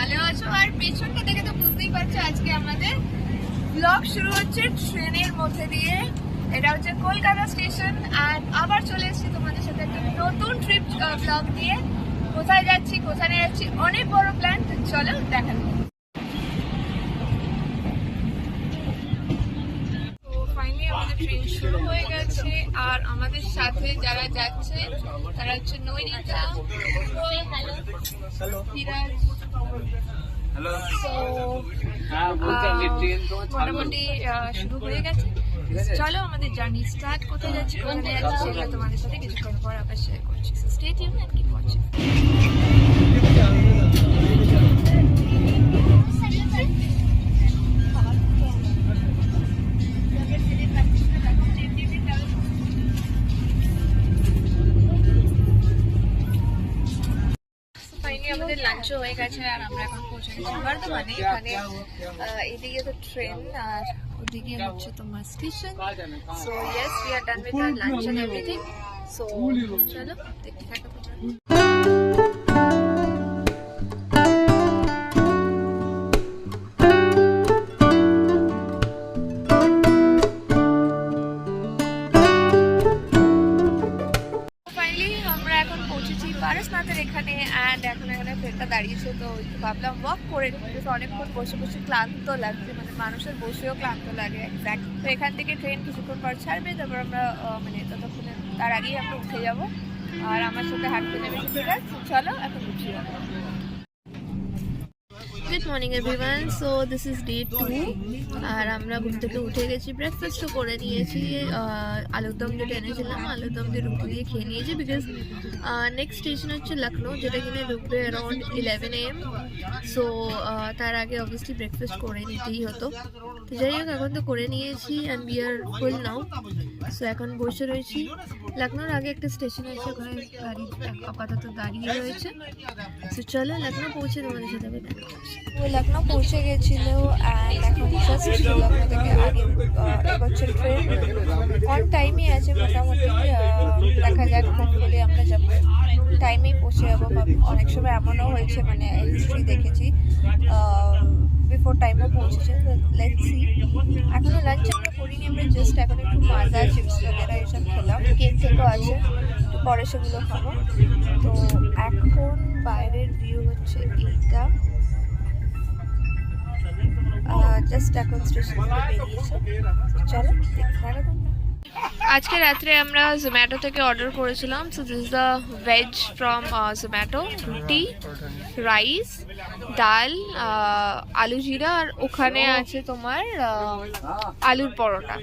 ভালো আছো? আর পেছনটা দেখে তো বুঝতেই পারছো আজকে আমাদের ব্লগ শুরু হচ্ছে ট্রেনের মধ্যে দিয়ে। এটা হচ্ছে কলকাতা স্টেশন। আর আবার চলে এসেছি তোমাদের সাথে একটা নতুন ট্রিপ ব্লগ নিয়ে। কোথায় যাচ্ছি, কোথায় যাচ্ছি, অনেক বড় প্ল্যান। চলো দেখাবো। ফাইনালি আমাদের ট্রেন শুরু হয়ে গেছে। আর আমাদের সাথে যারা যাচ্ছে তারা হচ্ছে নৈনিতা, ধীরাজ। মোটামুটি শুরু হয়ে গেছে। চলো আমাদের জার্নি স্টার্ট। কোথায় যাচ্ছি, কোথায় যাচ্ছি সেগুলো তোমাদের সাথে কিছুক্ষণ পর আবার শেয়ার করছি। So stay tune and keep watching. আমাদের লাঞ্চও হয়ে গেছে আর আমরা এখন পৌঁছে গেছি বর্ধমানে। এখানে এদিকে তো ট্রেন আর ওদিকে হচ্ছে তোমার station. So yes, we are done with our lunch and everything. So চলো দেখতে থাকো। পারসনাথের এখানে অ্যান্ড এখন এখানে ট্রেনটা দাঁড়িয়েছে, তো একটু ভাবলাম ওয়াক করে নিই। অনেকক্ষণ বসে বসে ক্লান্ত লাগছে, মানে মানুষের বসেও ক্লান্ত লাগে এক্স্যাক্ট। তো এখান থেকে ট্রেন কিছুক্ষণ পর ছাড়বে, তারপর আমরা মানে ততক্ষণে তার আগেই আমরা উঠে যাবো। আর আমার সাথে হাঁটতে নেবে ঠিক আছে। চলো এখন উঠি। Good morning everyone. So this is day 2 আর আমরা ঘুম থেকে উঠে গেছি, ব্রেকফাস্টও করে নিয়েছি। আলুর দম যেটা এনেছিলাম, আলুর দম দিয়ে রুটি দিয়ে খেয়ে নিয়েছি। বিকজ নেক্সট স্টেশন হচ্ছে লখনৌ, যেটা কিনে ঢুকবে অ্যারাউন্ড 11 AM। সো তার আগে অবভিয়াসলি ব্রেকফাস্ট করে নিতেই হতো। তো যাই হোক, এখন তো করে নিয়েছি and we are full now. So এখন বসে রয়েছি। লখনৌর আগে একটা স্টেশন আছে, ওখানে গাড়ি আপাতত দাঁড়িয়ে রয়েছে। সো চলো লখনৌ পৌঁছে তোমাদের সাথে দেখা করছি। ও লখনৌ পৌঁছে গেছিল অ্যান্ড এখন জাস্ট লখনৌ থেকে আগে এগোচ্ছে ট্রেন। অন টাইমে আছে মোটামুটি। দেখা যাক, হোপফুলি আমরা যাবো টাইমেই পৌঁছে যাবো। অনেক সময় এমনও হয়েছে, মানে হিস্ট্রি দেখেছি বিফোর টাইমও পৌঁছেছে। Let's see. এখনও লাঞ্চ আমরা করিনি, আমরা জাস্ট এখন একটু মাজা চিপস বগেরা এসব খেলাম। কেক থেকেও আছে, একটু পরে সেগুলো খাবো। তো এখন বাইরের ভিউ হচ্ছে এইটা। জাস্ট এখন স্টেশন থেকে বেরিয়েছে। চলো দেখতে থাকো তোমরা। আজকে রাত্রে আমরা জোম্যাটো থেকে অর্ডার করেছিলাম। So this is the veg from Zomato. রুটি, রাইস, ডাল, আলু জিরা, আর ওখানে আছে তোমার আলুর পরোটা।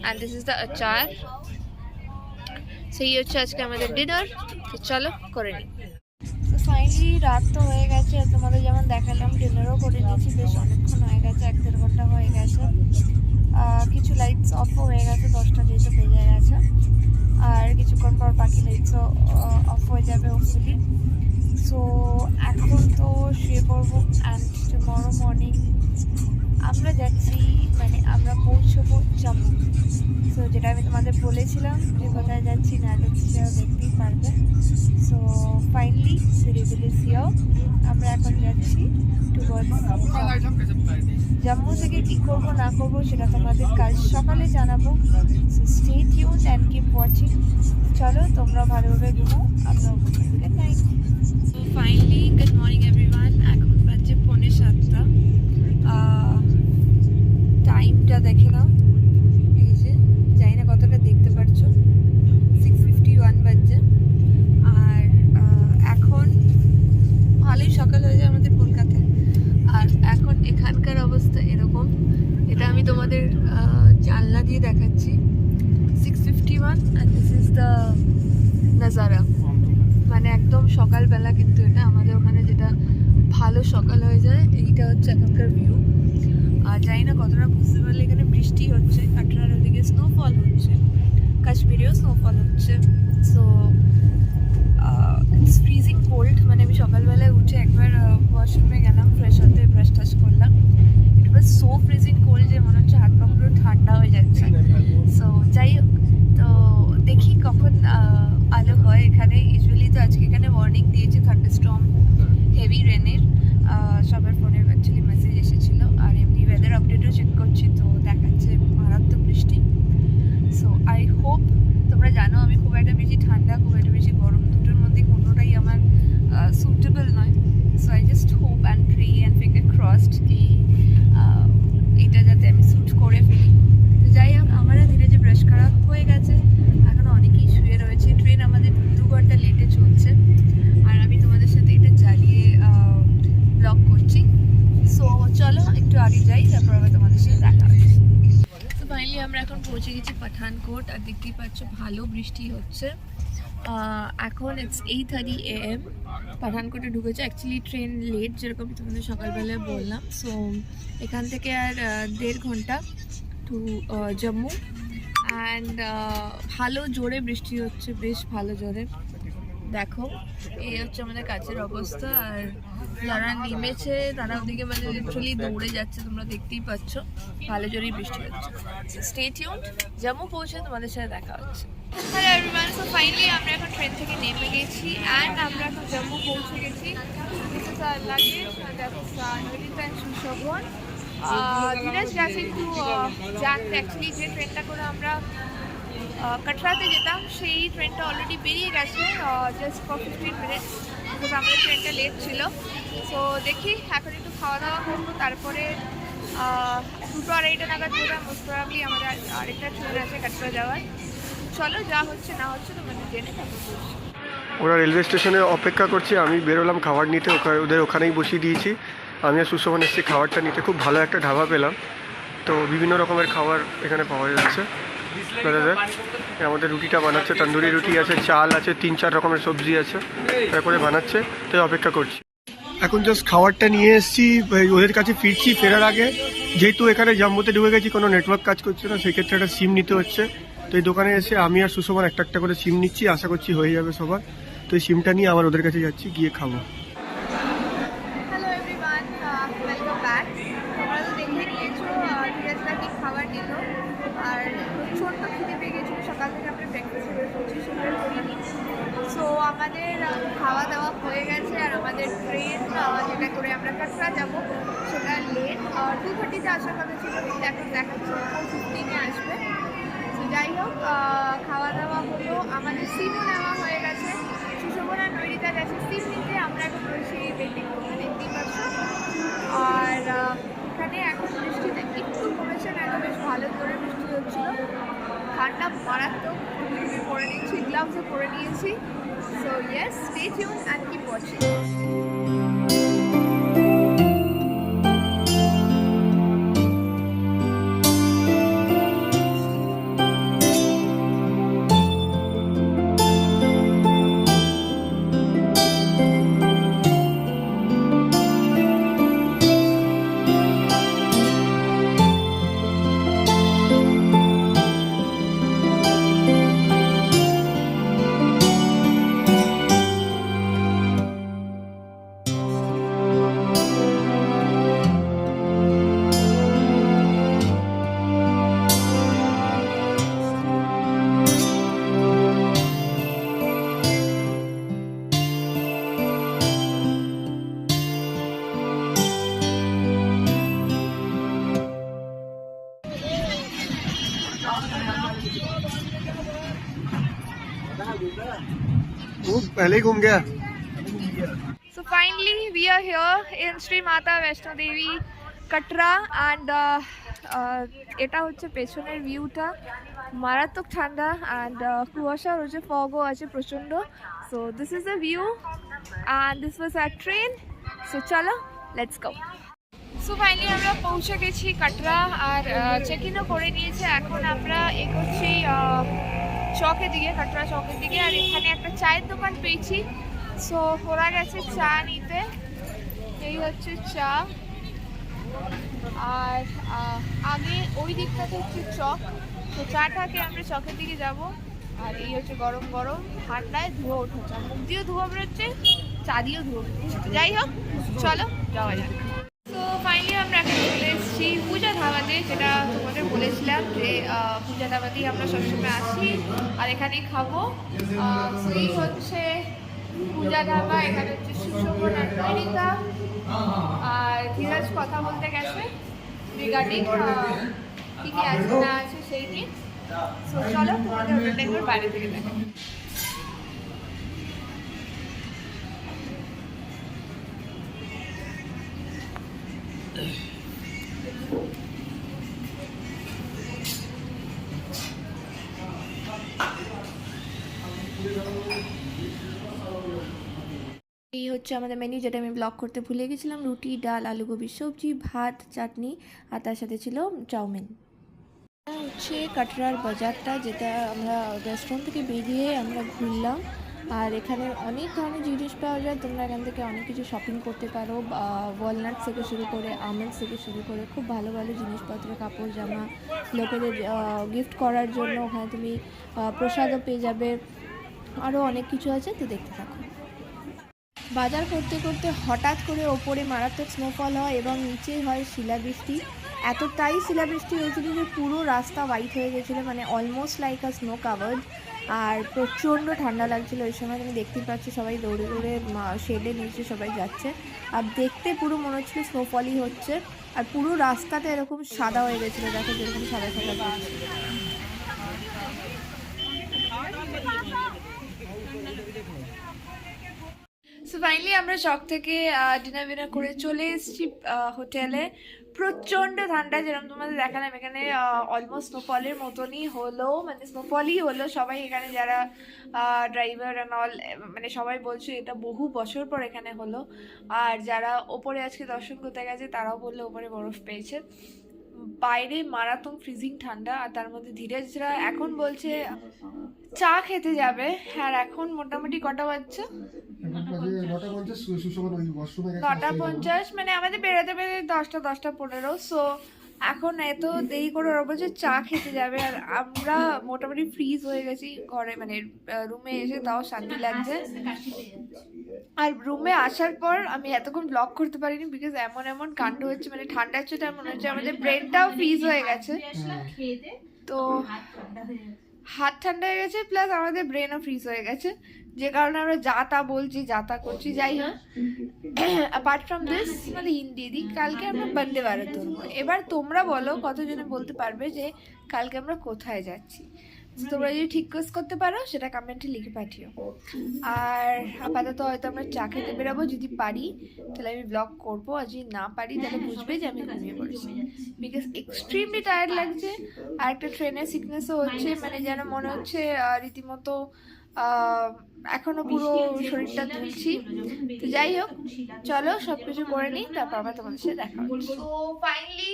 অ্যান্ড দিস ইজ দ্য আচার। সেই হচ্ছে আজকে আমাদের ডিনার। তো চলো করে নিই। ফাইনালি রাত তো হয়ে গেছে, আর তোমাদের যেমন দেখালাম ডিনারও করে নিয়েছি। বেশ অনেকক্ষণ হয়ে গেছে, 1-1.5 ঘন্টা হয়ে গেছে। কিছু লাইটস অফও হয়ে গেছে, 10টা যেহেতু বেজে গেছে। আর কিছুক্ষণ পর বাকি লাইটসও অফ হয়ে যাবে হোপফুলি। সো এখন তো শুয়ে পড়বো অ্যান্ড টুমরো মর্নিং আমরা যাচ্ছি, মানে আমরা পৌঁছবো জম্মু। সো যেটা আমি তোমাদের বলেছিলাম যে কোথায় যাচ্ছি না যাচ্ছি সেটা দেখতেই পারবে। So finally reveal is here. আমরা এখন যাচ্ছি জম্মু। থেকে কী করবো না করবো সেটা তোমাদের কাল সকালে জানাবো। So stay tuned and keep watching. চলো তোমরা ভালোভাবে ঘুমো, আমরাও ঘুমো। Good night. So finally good morning everyone. এখন বাজছে 6:45। টাইমটা দেখে নাও, এই যে জানি না কতটা দেখতে পারছো, 6:51 বাজছে। আর এখন ভালোই সকাল হয়ে যায় আমাদের কলকাতায়। আর এখন এখানকার অবস্থা এরকম। এটা আমি তোমাদের জানলা দিয়ে দেখাচ্ছি। 6:51 অ্যান্ড দিস ইজ দ্য নাজারা। মানে একদম সকালবেলা, কিন্তু এটা আমাদের ওখানে যেটা ভালো সকাল হয়ে যায়, এইটা হচ্ছে এখনকার ভিউ। আর জানি না কতটা বুঝতে পারলে, এখানে বৃষ্টি হচ্ছে, কাটরার ওদিকে স্নোফল হচ্ছে, কাশ্মীরেও স্নোফল হচ্ছে। So it's freezing cold. মানে আমি সকালবেলায় উঠে একবার ওয়াশরুমে গেলাম, ফ্রেশ হতে, ব্রাশ টাশ করলাম। ইট ওয়াজ সো ফ্রিজিং কোল্ড যে মনে হচ্ছে হাত পা পুরো ঠান্ডা হয়ে যাচ্ছে। সো যাই হোক, তো দেখি কখন আলো হয় এখানে। ইউজুয়ালি তো আজকে এখানে ওয়ার্নিং দিয়েছে থান্ডারস্টর্ম, হেভি রেনের। সবার একটা বেশি ঠান্ডা খুব একটা বেশি গরম, দুটোর মধ্যে কোনোটাই আমার সুটেবল নয়। So I just hope and pray and finger crossed কি এটা যাতে আমি স্যুট করে ফেলি। তো যাই হোক, আমারও ধীরে ধীরে ব্রাশ করা হয়ে গেছে, এখনও অনেকেই শুয়ে রয়েছে। ট্রেন আমাদের 2 ঘন্টা লেটে চলছে, আর আমি তোমাদের সাথে এটা জ্বালিয়ে ব্লগ করছি। সো চলো একটু আগে যাই, তারপর আবার তোমাদের সাথে দেখা হচ্ছে। তো ফাইনালি আমরা এখন পৌঁছে গেছি পাঠানকোট, আর দেখতেই পাচ্ছ ভালো বৃষ্টি হচ্ছে। এখন ইটস 8:30 AM। পাঠানকোটে ঢুকেছে, অ্যাকচুয়ালি ট্রেন লেট, যেরকম তোমাদের সকালবেলায় বললাম। সো এখান থেকে আর 1.5 ঘন্টা টু জম্মু। অ্যান্ড ভালো জোরে বৃষ্টি হচ্ছে, বেশ ভালো জোরে। দেখো এই হচ্ছে আমাদের কাছের অবস্থা, আর যারা নেমেছে তারা ওদিকে মানে লিটারালি দৌড়ে যাচ্ছে, তোমরা দেখতেই পাচ্ছ। ভালো জোরেই বৃষ্টি হচ্ছে। স্টে টিউনড, জম্মু পৌঁছে তোমাদের সাথে দেখা হচ্ছে। হ্যালো এভরিওয়ান, সো ফাইনালি আমরা এখন ট্রেন থেকে নেমে গেছি অ্যান্ড আমরা এখন জম্মু পৌঁছে গেছি। This is our luggage, Nainita and Sushovan. Dhiraj গেছে একটু জানতে, অ্যাকচুয়ালি যে ট্রেনটা করে আমরা কাটরাতে যেতাম সেই ট্রেনটা অলরেডি বেরিয়ে গেছে জাস্ট ফর 15 মিনিটস, বিকজ আমাদের ট্রেনটা লেট ছিল। সো দেখি এখন একটু খাওয়া দাওয়া করবো, তারপরে 2-2:30 নাগাদ বোধ হয় মোস্ট প্রবাবলি আমাদের আরেকটা ট্রেন আছে কাটরা যাওয়ার। চলো যা হচ্ছে না হচ্ছে তোমাদের জেনে তারপর বসছি। ওরা রেলওয়ে স্টেশনে অপেক্ষা করছে, আমি বেরোলাম খাবার নিতে, ওদের ওখানেই বসিয়ে দিয়েছি। আমি আর সুশোভন এসেছি খাবারটা নিতে। খুব ভালো একটা ঢাবা পেলাম, তো বিভিন্ন রকমের খাবার এখানে পাওয়া যাচ্ছে। দাদাদের আমাদের রুটিটা বানাচ্ছে, তন্দুরি রুটি আছে, চাল আছে, 3-4 রকমের সবজি আছে, তারপরে বানাচ্ছে, তো অপেক্ষা করছি। এখন জাস্ট খাবারটা নিয়ে এসেছি, ওদের কাছে ফিরছি। ফেরার আগে যেহেতু এখানে জম্মুতে ঢুকে গেছি, কোনো নেটওয়ার্ক কাজ করছে না, সেক্ষেত্রে একটা সিম নিতে হচ্ছে। তো এই দোকানে এসে আমি আর সুশোভন একটা একটা করে সিম নিচ্ছি, আশা করছি হয়ে যাবে সবার। তো এই সিমটা নিয়ে আমার ওদের কাছে যাচ্ছি, গিয়ে খাবো। Hello everyone, welcome back. তোমরা তো দেখে নিয়েছো ধীরাজদা কি খাবার নিল, আর ছোট্ট খিদে পেয়ে গেছিলো। সকাল থেকে আমরা ব্রেকফাস্ট সেভাবে করছি, সেভাবে করিনি। সো আমাদের খাওয়া দাওয়া হয়ে গেছে, আর আমাদের ট্রেন যেটা করে আমরা কাটরা যাবো সেটা লেট 2:30-তে আসার কথা ছিল, কিন্তু এখন দেখাচ্ছে 4:15-এ আসবে। তো যাই হোক, খাওয়া দাওয়া হলো, আমাদের সিমও নেওয়া হয়ে গেছে। সুশোভন আর নৈনিতা গেছে সিম নিতে, আমরা এখন রয়েছি ওয়েটিং রুমে, দেখতেই পাচ্ছ। আর এখানে এখন বৃষ্টিতে একটু কমেছে, না বেশ ভালো করে বৃষ্টি হচ্ছিল। ঠান্ডা মারাত্মক, পরে নিয়েছি, গ্লাভসও পরে নিয়েছি। So yes, stay tune and keep watching. वो पहले ही घूम गया। So finally we are here in Sri Mata Vaishno Devi Katra, and এটা হচ্ছে পেছনের ভিউটা। মারাত্মক ঠান্ডা অ্যান্ড কুয়াশা রয়েছে, ফগও আছে প্রচণ্ড। So this is the view and this was our train. So চলো লেটস গো। সো ফাইনালি আমরা পৌঁছে গেছি কাটরা, আর চেক ইনও করে নিয়েছে। এখন আমরা এগোচ্ছি চকের দিকে, কাটরা চকের দিকে। আর এখানে একটা চায়ের দোকান পেয়েছি, সো ওরা গেছে চা নিতে। এই হচ্ছে চা, আর আগে ওই দিকটাতে হচ্ছে চক। তো চাটাকে আমরা চকের দিকে যাব। আর এই হচ্ছে গরম গরম ঠান্ডায় ধোয়া উঠেছে, মুখ দিয়েও ধোয়া বেরোচ্ছে, চা দিয়েও ধোয়া বেরোচ্ছে। যাই হোক, চলো যাওয়া যাক। তো ফাইনালি আমরা এখন চলে এসেছি পূজা ধাবাতে, যেটা তোমাদের বলেছিলাম যে পূজা ধাবাতেই আমরা সবসময় আসি আর এখানেই খাবো। এই হচ্ছে পূজা ধাবা, এখানে হচ্ছে সুশোভন আর নৈনিতা, আর ধীরাজ কথা বলতে গেছে রিগার্ডিং কী কী আছে না আছে সেই নিয়ে। সো চলো তোমাদের হোটেলটা একবার বাইরে থেকে দেখো। এই হচ্ছে আমাদের মেনু, যেটা আমি ব্লগ করতে ভুলে গেছিলাম। রুটি, ডাল, আলু গোবির সবজি, ভাত, চাটনি, আর তার সাথে ছিল চাউমিন। এটা হচ্ছে কাটরার বাজারটা, যেটা আমরা রেস্টুরেন্ট থেকে বেরিয়ে আমরা ঘুরলাম। আর এখানে অনেক ধরনের জিনিস পাওয়া যায়, তোমরা এখান থেকে অনেক কিছু শপিং করতে পারো। ওয়ালনাট থেকে শুরু করে আমন্ডস থেকে শুরু করে খুব ভালো ভালো জিনিসপত্র, কাপড় জামা, লোকেদের গিফট করার জন্য ওখানে তুমি প্রসাদও পেয়ে যাবে, আরও অনেক কিছু আছে, তো দেখতে থাকো। বাজার করতে করতে হঠাৎ করে ওপরে মারাত্মক স্নোফল হয় এবং নিচে হয় শিলাবৃষ্টি। এতটাই শিলাবৃষ্টি হয়েছিল যে পুরো রাস্তা হোয়াইট হয়ে গেছিলো, মানে almost like a snow covered. আর প্রচণ্ড ঠান্ডা লাগছিলো। ওই সময় তুমি দেখতেই পাচ্ছ সবাই দৌড়ে দৌড়ে শেডে নিচে সবাই যাচ্ছে। আর দেখতে পুরো মনে হচ্ছিলো স্নোফলই হচ্ছে। আর পুরো রাস্তাটা এরকম সাদা হয়ে গেছিলো, দেখো যেরকম সাদা সাদা লাগছে। সো ফাইনালি আমরা শখ থেকে ডিনার করে চলে এসেছি হোটেলে। প্রচণ্ড ঠান্ডা, যেরকম তোমাদের দেখালাম এখানে অলমোস্ট স্নোফলের মতনই হলো, মানে স্নোফলই হলো। সবাই এখানে যারা ড্রাইভার অ্যান্ড অল, মানে সবাই বলছে এটা বহু বছর পর এখানে হলো। আর যারা ওপরে আজকে দর্শন করতে গেছে তারাও বললো ওপরে বরফ পেয়েছে। বাইরে মারাত্মক ফ্রিজিং ঠান্ডা, আর তার মধ্যে ধীরেজরা এখন বলছে চা খেতে যাবে। আর এখন মোটামুটি কটা বাজছে? 9:50, মানে আমাদের বেরোতে বেরোতে 10:15। সো এখন এত দেরি করে ওরা বলছে চা খেতে যাবে, আর আমরা মোটামুটি ফ্রিজ হয়ে গেছি ঘরে, মানে রুমে এসে তাও শান্তি লাগছে। আর রুমে আসার পর আমি এতক্ষণ ব্লগ করতে পারিনি, বিকজ এমন এমন কাণ্ড হচ্ছে, মানে ঠান্ডার চোটে মনে হচ্ছে আমাদের ব্রেনটাও ফ্রিজ হয়ে গেছে। তো হাত ঠান্ডা হয়ে গেছে, প্লাস আমাদের ব্রেনও ফ্রিজ হয়ে গেছে, যে কারণে আমরা যা তা বলছি, যা তা করছি। যাই হোক, অ্যাপার্ট ফ্রম দিস, মানে দিদি কালকে আমরা বন্দে ভারত ধরবো। এবার তোমরা বলো কতজনে বলতে পারবে যে কালকে আমরা কোথায় যাচ্ছি। তোমরা যদি ঠিক করতে পারো সেটা কমেন্টে লিখে পাঠিও। আর আপাতত হয়তো আমরা চা খেতে বেরোবো, যদি পারি তাহলে আমি ব্লগ করবো, আর যদি না পারি তাহলে বুঝবে যে আমি ঘুমিয়ে পড়েছি, বিকজ এক্সট্রিমলি টায়ার্ড লাগছে। আর একটা ট্রেনের সিকনেসও হচ্ছে, মানে যেন মনে হচ্ছে রীতিমতো এখনো পুরো শরীরটা তুলছি। তো যাই হোক, চলো সবকিছু করে নিই, তারপর আবার তোমাদের সাথে দেখা হচ্ছে। তো ফাইনালি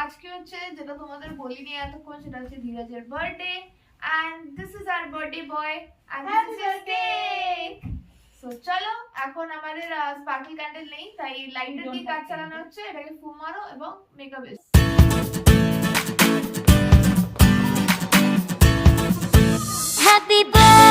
আজকে হচ্ছে, যেটা তোমাদের বলিনি এতক্ষণ, সেটা হচ্ছে ধীরাজের birthday, and this is our birthday boy, and this is his cake. So চলো, এখন আমাদের স্পার্কল ক্যান্ডেল নেই, তাই লাইটার দিয়ে কাজ চালানো হচ্ছে। এটাকে ফু মারো এবং মেকআপ এস। Happy birthday